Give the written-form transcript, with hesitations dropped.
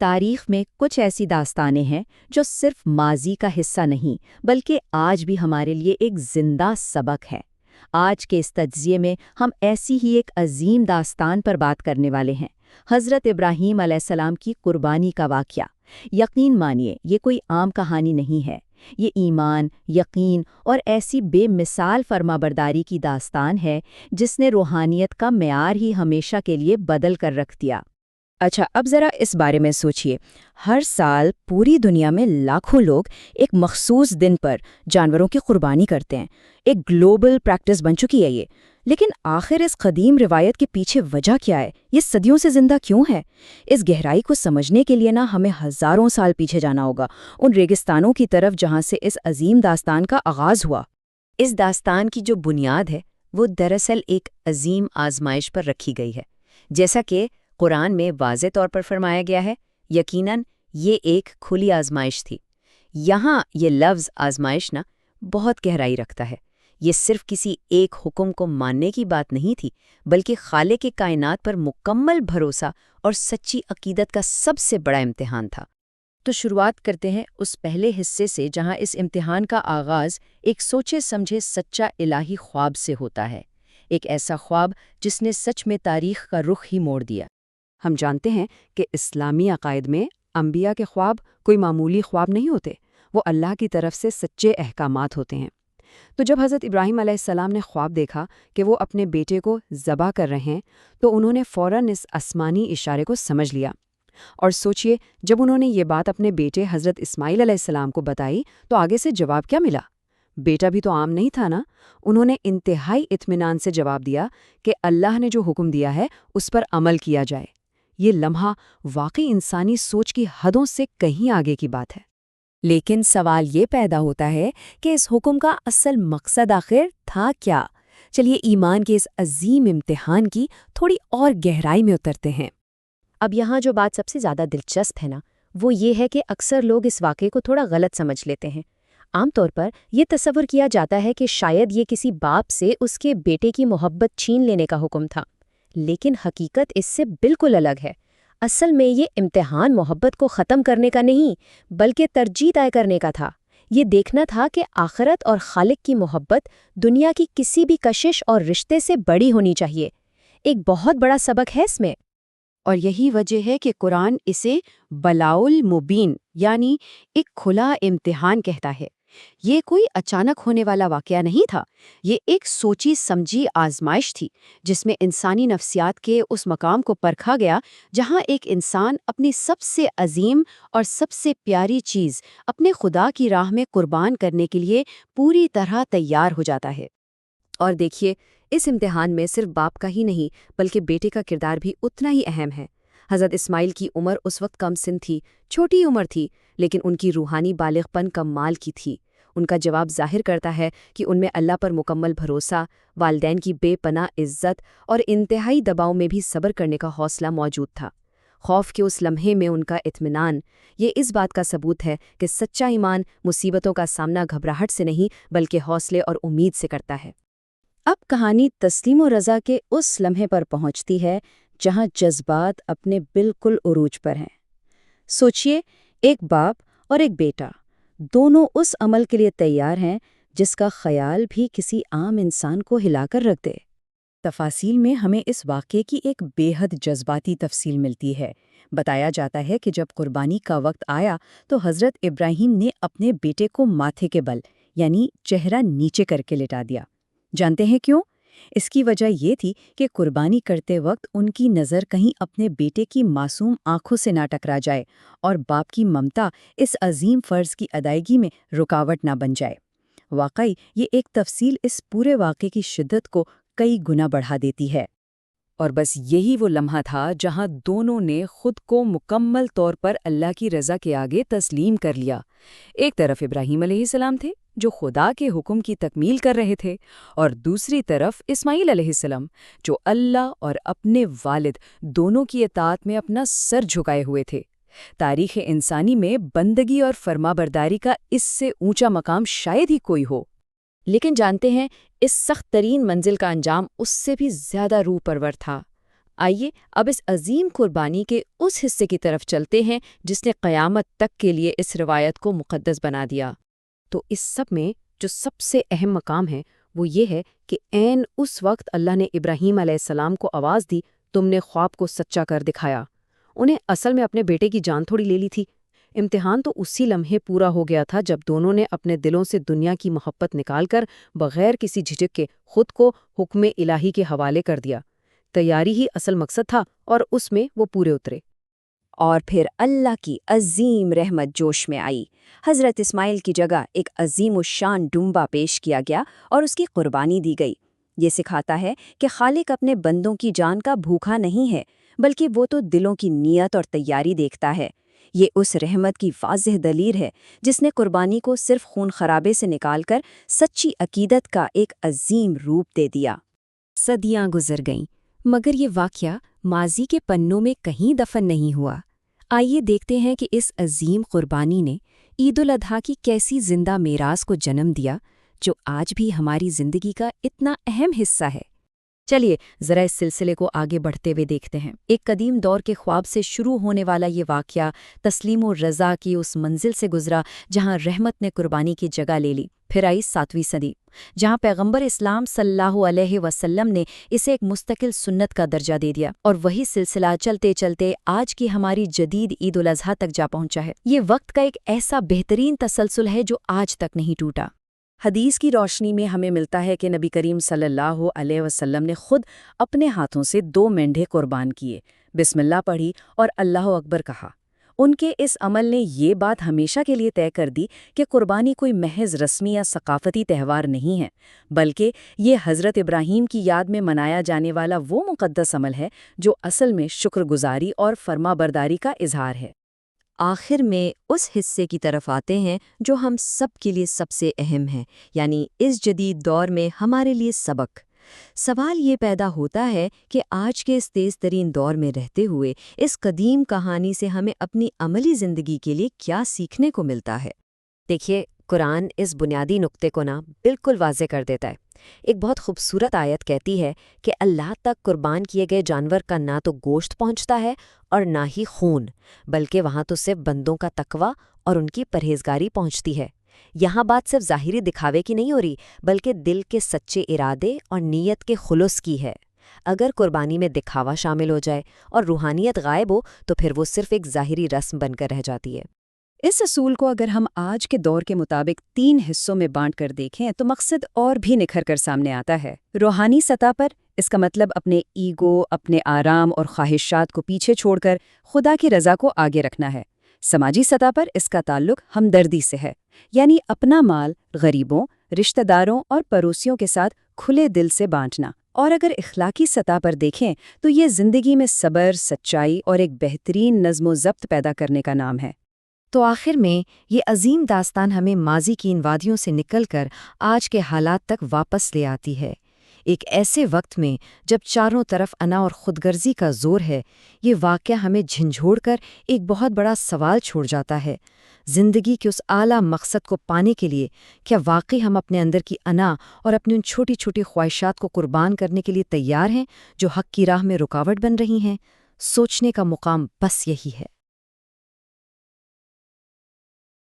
تاریخ میں کچھ ایسی داستانیں ہیں جو صرف ماضی کا حصہ نہیں بلکہ آج بھی ہمارے لیے ایک زندہ سبق ہے۔ آج کے اس تجزیے میں ہم ایسی ہی ایک عظیم داستان پر بات کرنے والے ہیں، حضرت ابراہیم علیہ السلام کی قربانی کا واقعہ۔ یقین مانیے یہ کوئی عام کہانی نہیں ہے، یہ ایمان، یقین اور ایسی بے مثال فرمانبرداری کی داستان ہے جس نے روحانیت کا معیار ہی ہمیشہ کے لیے بدل کر رکھ دیا۔ اچھا، اب ذرا اس بارے میں سوچئے۔ ہر سال پوری دنیا میں لاکھوں لوگ ایک مخصوص دن پر جانوروں کی قربانی کرتے ہیں۔ ایک گلوبل پریکٹس بن چکی ہے یہ۔ لیکن آخر اس قدیم روایت کے پیچھے وجہ کیا ہے؟ یہ صدیوں سے زندہ کیوں ہے؟ اس گہرائی کو سمجھنے کے لیے ہمیں ہزاروں سال پیچھے جانا ہوگا، ان ریگستانوں کی طرف جہاں سے اس عظیم داستان کا آغاز ہوا۔ اس داستان کی جو بنیاد ہے وہ دراصل ایک عظیم آزمائش پر رکھی گئی ہے، جیسا کہ قرآن میں واضح طور پر فرمایا گیا ہے۔ یقیناً یہ ایک کھلی آزمائش تھی۔ یہاں یہ لفظ آزمائش بہت گہرائی رکھتا ہے۔ یہ صرف کسی ایک حکم کو ماننے کی بات نہیں تھی، بلکہ خالق کائنات پر مکمل بھروسہ اور سچی عقیدت کا سب سے بڑا امتحان تھا۔ تو شروعات کرتے ہیں اس پہلے حصے سے جہاں اس امتحان کا آغاز ایک سوچے سمجھے سچا الہی خواب سے ہوتا ہے، ایک ایسا خواب جس نے سچ میں تاریخ کا رخ ہی موڑ دیا۔ ہم جانتے ہیں کہ اسلامی عقائد میں انبیاء کے خواب کوئی معمولی خواب نہیں ہوتے، وہ اللہ کی طرف سے سچے احکامات ہوتے ہیں۔ تو جب حضرت ابراہیم علیہ السلام نے خواب دیکھا کہ وہ اپنے بیٹے کو ذبح کر رہے ہیں تو انہوں نے فوراً اس آسمانی اشارے کو سمجھ لیا۔ اور سوچئے، جب انہوں نے یہ بات اپنے بیٹے حضرت اسماعیل علیہ السلام کو بتائی تو آگے سے جواب کیا ملا؟ بیٹا بھی تو عام نہیں تھا نا۔ انہوں نے انتہائی اطمینان سے جواب دیا کہ اللہ نے جو حکم دیا ہے اس پر عمل کیا جائے۔ یہ لمحہ واقعی انسانی سوچ کی حدوں سے کہیں آگے کی بات ہے۔ لیکن سوال یہ پیدا ہوتا ہے کہ اس حکم کا اصل مقصد آخر تھا کیا؟ چلیے ایمان کے اس عظیم امتحان کی تھوڑی اور گہرائی میں اترتے ہیں۔ اب یہاں جو بات سب سے زیادہ دلچسپ ہے وہ یہ ہے کہ اکثر لوگ اس واقعے کو تھوڑا غلط سمجھ لیتے ہیں۔ عام طور پر یہ تصور کیا جاتا ہے کہ شاید یہ کسی باپ سے اس کے بیٹے کی محبت چھین لینے کا حکم تھا، لیکن حقیقت اس سے بالکل الگ ہے۔ اصل میں یہ امتحان محبت کو ختم کرنے کا نہیں بلکہ ترجیح طے کرنے کا تھا۔ یہ دیکھنا تھا کہ آخرت اور خالق کی محبت دنیا کی کسی بھی کشش اور رشتے سے بڑی ہونی چاہیے۔ ایک بہت بڑا سبق ہے اس میں۔ اور یہی وجہ ہے کہ قرآن اسے بلاؤل مبین یعنی ایک کھلا امتحان کہتا ہے۔ یہ کوئی اچانک ہونے والا واقعہ نہیں تھا، یہ ایک سوچی سمجھی آزمائش تھی جس میں انسانی نفسیات کے اس مقام کو پرکھا گیا جہاں ایک انسان اپنی سب سے عظیم اور سب سے پیاری چیز اپنے خدا کی راہ میں قربان کرنے کے لیے پوری طرح تیار ہو جاتا ہے۔ اور دیکھیے، اس امتحان میں صرف باپ کا ہی نہیں بلکہ بیٹے کا کردار بھی اتنا ہی اہم ہے۔ حضرت اسماعیل کی عمر اس وقت کم سن تھی، چھوٹی عمر تھی، لیکن ان کی روحانی بالغ پن کمال کی تھی۔ ان کا جواب ظاہر کرتا ہے کہ ان میں اللہ پر مکمل بھروسہ، والدین کی بے پناہ عزت اور انتہائی دباؤ میں بھی صبر کرنے کا حوصلہ موجود تھا۔ خوف کے اس لمحے میں ان کا اطمینان، یہ اس بات کا ثبوت ہے کہ سچا ایمان مصیبتوں کا سامنا گھبراہٹ سے نہیں بلکہ حوصلے اور امید سے کرتا ہے۔ اب کہانی تسلیم و رضا کے اس لمحے پر پہنچتی ہے جہاں جذبات اپنے بالکل عروج پر ہیں۔ سوچئے، ایک باپ اور ایک بیٹا دونوں اس عمل کے لیے تیار ہیں جس کا خیال بھی کسی عام انسان کو ہلا کر رکھ دے۔ تفاصیل میں ہمیں اس واقعے کی ایک بے حد جذباتی تفصیل ملتی ہے۔ بتایا جاتا ہے کہ جب قربانی کا وقت آیا تو حضرت ابراہیم نے اپنے بیٹے کو ماتھے کے بل یعنی چہرہ نیچے کر کے لٹا دیا۔ جانتے ہیں کیوں؟ اس کی وجہ یہ تھی کہ قربانی کرتے وقت ان کی نظر کہیں اپنے بیٹے کی معصوم آنکھوں سے نہ ٹکرا جائے اور باپ کی ممتا اس عظیم فرض کی ادائیگی میں رکاوٹ نہ بن جائے۔ واقعی یہ ایک تفصیل اس پورے واقعے کی شدت کو کئی گنا بڑھا دیتی ہے۔ اور بس یہی وہ لمحہ تھا جہاں دونوں نے خود کو مکمل طور پر اللہ کی رضا کے آگے تسلیم کر لیا۔ ایک طرف ابراہیم علیہ السلام تھے جو خدا کے حکم کی تکمیل کر رہے تھے، اور دوسری طرف اسماعیل علیہ السلام جو اللہ اور اپنے والد دونوں کی اطاعت میں اپنا سر جھکائے ہوئے تھے۔ تاریخ انسانی میں بندگی اور فرمانبرداری کا اس سے اونچا مقام شاید ہی کوئی ہو۔ لیکن جانتے ہیں، اس سخت ترین منزل کا انجام اس سے بھی زیادہ روح پرور تھا۔ آئیے اب اس عظیم قربانی کے اس حصے کی طرف چلتے ہیں جس نے قیامت تک کے لیے اس روایت کو مقدس بنا دیا۔ تو اس سب میں جو سب سے اہم مقام ہے وہ یہ ہے کہ عین اس وقت اللہ نے ابراہیم علیہ السلام کو آواز دی، تم نے خواب کو سچا کر دکھایا۔ انہیں اصل میں اپنے بیٹے کی جان تھوڑی لے لی تھی۔ امتحان تو اسی لمحے پورا ہو گیا تھا جب دونوں نے اپنے دلوں سے دنیا کی محبت نکال کر بغیر کسی جھجک کے خود کو حکم الہی کے حوالے کر دیا۔ تیاری ہی اصل مقصد تھا اور اس میں وہ پورے اترے۔ اور پھر اللہ کی عظیم رحمت جوش میں آئی۔ حضرت اسماعیل کی جگہ ایک عظیم الشان ڈمبا پیش کیا گیا اور اس کی قربانی دی گئی۔ یہ سکھاتا ہے کہ خالق اپنے بندوں کی جان کا بھوکا نہیں ہے، بلکہ وہ تو دلوں کی نیت اور تیاری دیکھتا ہے۔ یہ اس رحمت کی واضح دلیل ہے جس نے قربانی کو صرف خون خرابے سے نکال کر سچی عقیدت کا ایک عظیم روپ دے دیا۔ صدیاں گزر گئیں، مگر یہ واقعہ ماضی کے پنوں میں کہیں دفن نہیں ہوا۔ آئیے دیکھتے ہیں کہ اس عظیم قربانی نے عید الاضحیٰ کی کیسی زندہ میراث کو جنم دیا جو آج بھی ہماری زندگی کا اتنا اہم حصہ ہے۔ چلیے ذرا اس سلسلے کو آگے بڑھتے ہوئے دیکھتے ہیں۔ ایک قدیم دور کے خواب سے شروع ہونے والا یہ واقعہ تسلیم و رضا کی اس منزل سے گزرا جہاں رحمت نے قربانی کی جگہ لے لی۔ پھر آئی 7ویں صدی، جہاں پیغمبر اسلام صلی اللہ علیہ وسلم نے اسے ایک مستقل سنت کا درجہ دے دیا، اور وہی سلسلہ چلتے چلتے آج کی ہماری جدید عید الاضحیٰ تک جا پہنچا ہے۔ یہ وقت کا ایک ایسا بہترین تسلسل ہے جو آج تک نہیں ٹوٹا۔ حدیث کی روشنی میں ہمیں ملتا ہے کہ نبی کریم صلی اللہ علیہ وسلم نے خود اپنے ہاتھوں سے 2 مینڈھے قربان کیے، بسم اللہ پڑھی اور اللہ اکبر کہا۔ ان کے اس عمل نے یہ بات ہمیشہ کے لیے طے کر دی کہ قربانی کوئی محض رسمی یا ثقافتی تہوار نہیں ہے، بلکہ یہ حضرت ابراہیم کی یاد میں منایا جانے والا وہ مقدس عمل ہے جو اصل میں شکر گزاری اور فرما برداری کا اظہار ہے۔ آخر میں اس حصے کی طرف آتے ہیں جو ہم سب کے لیے سب سے اہم ہے، یعنی اس جدید دور میں ہمارے لیے سبق۔ سوال یہ پیدا ہوتا ہے کہ آج کے اس تیز ترین دور میں رہتے ہوئے اس قدیم کہانی سے ہمیں اپنی عملی زندگی کے لیے کیا سیکھنے کو ملتا ہے؟ دیکھیے، قرآن اس بنیادی نقطے کو بالکل واضح کر دیتا ہے۔ ایک بہت خوبصورت آیت کہتی ہے کہ اللہ تک قربان کیے گئے جانور کا نہ تو گوشت پہنچتا ہے اور نہ ہی خون، بلکہ وہاں تو صرف بندوں کا تقویٰ اور ان کی پرہیزگاری پہنچتی ہے۔ یہاں بات صرف ظاہری دکھاوے کی نہیں ہو رہی، بلکہ دل کے سچے ارادے اور نیت کے خلوص کی ہے۔ اگر قربانی میں دکھاوا شامل ہو جائے اور روحانیت غائب ہو تو پھر وہ صرف ایک ظاہری رسم بن کر رہ جاتی ہے۔ اس اصول کو اگر ہم آج کے دور کے مطابق 3 حصوں میں بانٹ کر دیکھیں تو مقصد اور بھی نکھر کر سامنے آتا ہے۔ روحانی سطح پر اس کا مطلب اپنے ایگو، اپنے آرام اور خواہشات کو پیچھے چھوڑ کر خدا کی رضا کو آگے رکھنا ہے۔ سماجی سطح پر اس کا تعلق ہمدردی سے ہے، یعنی اپنا مال غریبوں، رشتہ داروں اور پڑوسیوں کے ساتھ کھلے دل سے بانٹنا۔ اور اگر اخلاقی سطح پر دیکھیں تو یہ زندگی میں صبر، سچائی اور ایک بہترین نظم و ضبط پیدا کرنے کا نام ہے۔ تو آخر میں یہ عظیم داستان ہمیں ماضی کی ان وادیوں سے نکل کر آج کے حالات تک واپس لے آتی ہے۔ ایک ایسے وقت میں جب چاروں طرف انا اور خودغرضی کا زور ہے، یہ واقعہ ہمیں جھنجھوڑ کر ایک بہت بڑا سوال چھوڑ جاتا ہے۔ زندگی کے اس اعلیٰ مقصد کو پانے کے لیے کیا واقعی ہم اپنے اندر کی انا اور اپنی ان چھوٹی چھوٹی خواہشات کو قربان کرنے کے لیے تیار ہیں جو حق کی راہ میں رکاوٹ بن رہی ہیں؟ سوچنے کا مقام بس یہی ہے۔